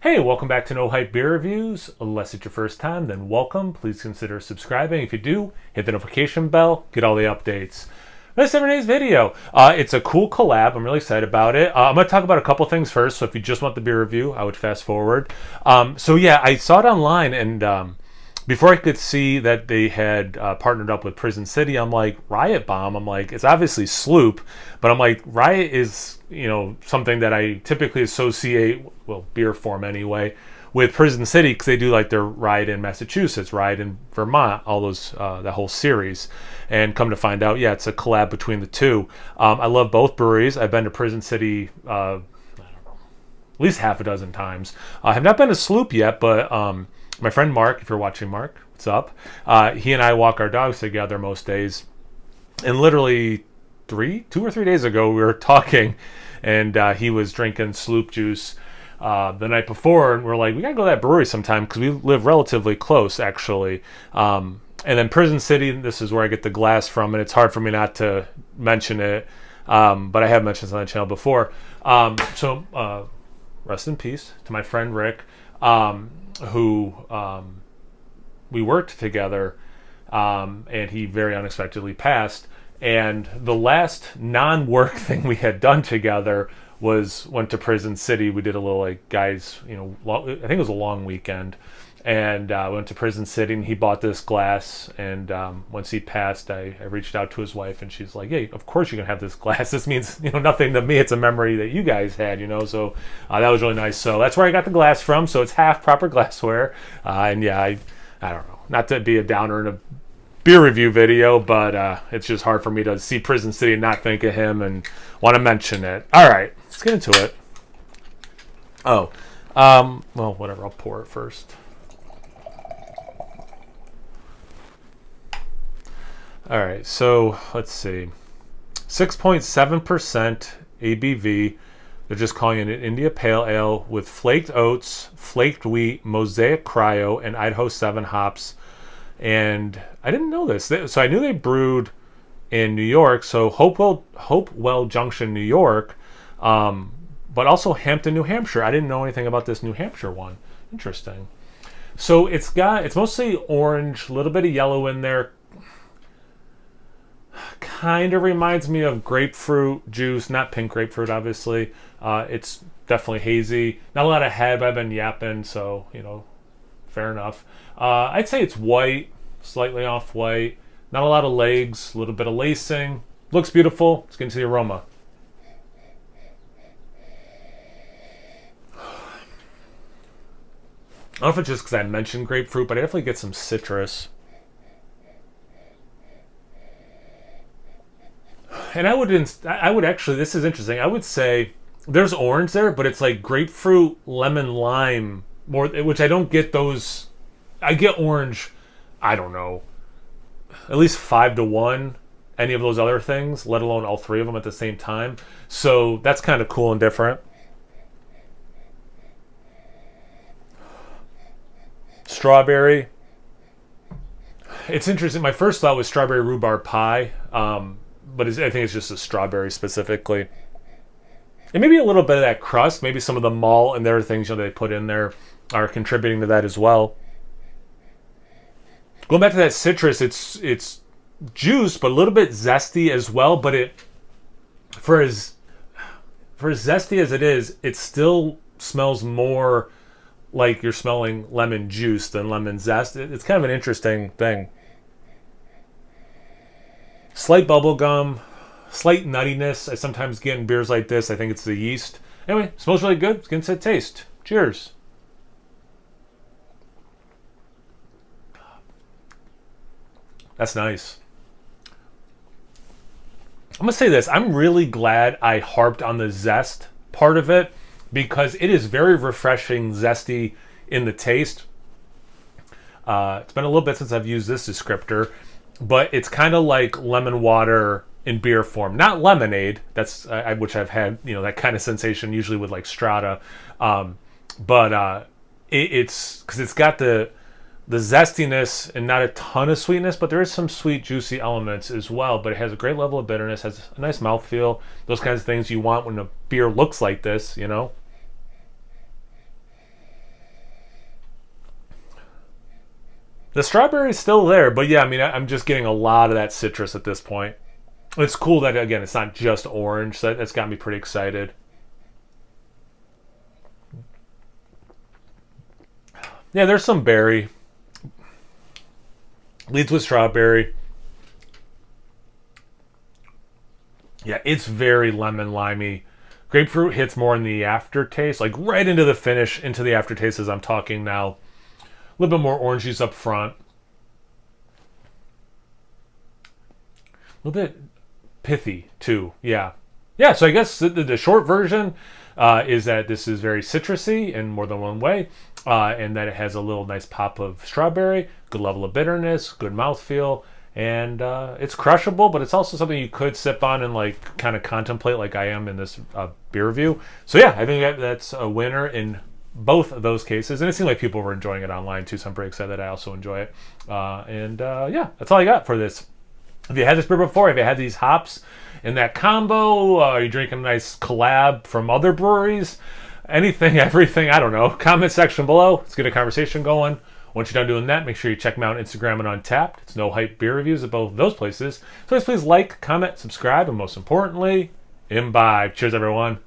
Hey, welcome back to No Hype Beer Reviews. Unless it's your first time, then welcome. Please consider subscribing. If you do, hit the notification bell, get all the updates. This is today's video. It's a cool collab. I'm really excited about it. I'm going to talk about a couple things first. So if you just want the beer review, I would fast forward. So yeah, I saw it online, and before I could see that they had partnered up with Prison City, I'm like, Riot Bomb. I'm like, it's obviously Sloop, but I'm like, Riot is, something that I typically associate, well, beer form anyway, with Prison City because they do like their Riot in Massachusetts, Riot in Vermont, all those, that whole series. And come to find out, yeah, it's a collab between the two. I love both breweries. I've been to Prison City, at least half a dozen times. I have not been to Sloop yet, but my friend Mark, if you're watching, Mark, what's up? He and I walk our dogs together most days. And literally 2 or 3 days ago, we were talking, and he was drinking Sloop juice the night before. And we're like, we got to go to that brewery sometime because we live relatively close, actually. And then Prison City, this is where I get the glass from, and it's hard for me not to mention it. But I have mentioned it on the channel before. So rest in peace to my friend Rick. Who we worked together, and he very unexpectedly passed. And the last non-work thing we had done together went to Prison City. We did a little like guys, I think it was a long weekend, and went to Prison City. And he bought this glass. And once he passed, I reached out to his wife, and she's like, "Hey, of course you can have this glass. This means nothing to me. It's a memory that you guys had, So that was really nice. So that's where I got the glass from. So it's half proper glassware. And yeah, I don't know, not to be a downer in a beer review video, but it's just hard for me to see Prison City and not think of him and want to mention it. All right, let's get into it. Oh, well, whatever. I'll pour it first. All right, so let's see. 6.7% ABV. They're just calling it an India Pale Ale with flaked oats, flaked wheat, Mosaic Cryo, and Idaho 7 hops. And I didn't know this. So I knew they brewed in New York, so Hopewell Junction, New York, but also Hampton, New Hampshire. I didn't know anything about this New Hampshire one. Interesting. So it's mostly orange, a little bit of yellow in there. Kind of reminds me of grapefruit juice, not pink grapefruit, obviously. It's definitely hazy. Not a lot of head, but I've been yapping, so, fair enough. I'd say it's white, slightly off-white. Not a lot of legs, a little bit of lacing. Looks beautiful. Let's get into the aroma. I don't know if it's just because I mentioned grapefruit, but I definitely get some citrus. And I would actually, this is interesting. I would say there's orange there, but it's like grapefruit, lemon, lime, more, which I don't get those. I get orange, I don't know, at least 5-1, any of those other things, let alone all three of them at the same time. So that's kind of cool and different. Strawberry. It's interesting. My first thought was strawberry rhubarb pie. But I think it's just a strawberry specifically. And maybe a little bit of that crust, maybe some of the malt and other things they put in there are contributing to that as well. Going back to that citrus, it's juice, but a little bit zesty as well. But for as zesty as it is, it still smells more like you're smelling lemon juice than lemon zest. It's kind of an interesting thing. Slight bubblegum, slight nuttiness I sometimes get in beers like this. I think it's the yeast. Anyway, smells really good. Let's get into the taste. Cheers. That's nice. I'm going to say this. I'm really glad I harped on the zest part of it because it is very refreshing, zesty in the taste. It's been a little bit since I've used this descriptor. But it's kind of like lemon water in beer form, not lemonade. That's which I've had, that kind of sensation usually with like Strata. But it's because it's got the zestiness and not a ton of sweetness, but there is some sweet, juicy elements as well. But it has a great level of bitterness, has a nice mouthfeel. Those kinds of things you want when a beer looks like this, The strawberry's still there, but yeah, I mean, I'm just getting a lot of that citrus at this point. It's cool that, again, it's not just orange. So that's got me pretty excited. Yeah, there's some berry. Leads with strawberry. Yeah, it's very lemon limey. Grapefruit hits more in the aftertaste, like right into the finish, into the aftertaste as I'm talking now. A little bit more orange juice up front. A little bit pithy too. Yeah, yeah. So I guess the short version is that this is very citrusy in more than one way, and that it has a little nice pop of strawberry, good level of bitterness, good mouthfeel, and it's crushable. But it's also something you could sip on and like kind of contemplate, like I am in this beer review. So yeah, I think that's a winner in both of those cases, and it seemed like people were enjoying it online too. So I'm pretty excited that I also enjoy it. Yeah, that's all I got for this. If you had this beer before, have you had these hops in that combo? Are you drinking a nice collab from other breweries? Anything, everything, I don't know. Comment section below. Let's get a conversation going. Once you're done doing that, make sure you check me out on Instagram and Untapped. It's No Hype Beer Reviews at both of those places. So please like, comment, subscribe, and most importantly, imbibe. Cheers, everyone.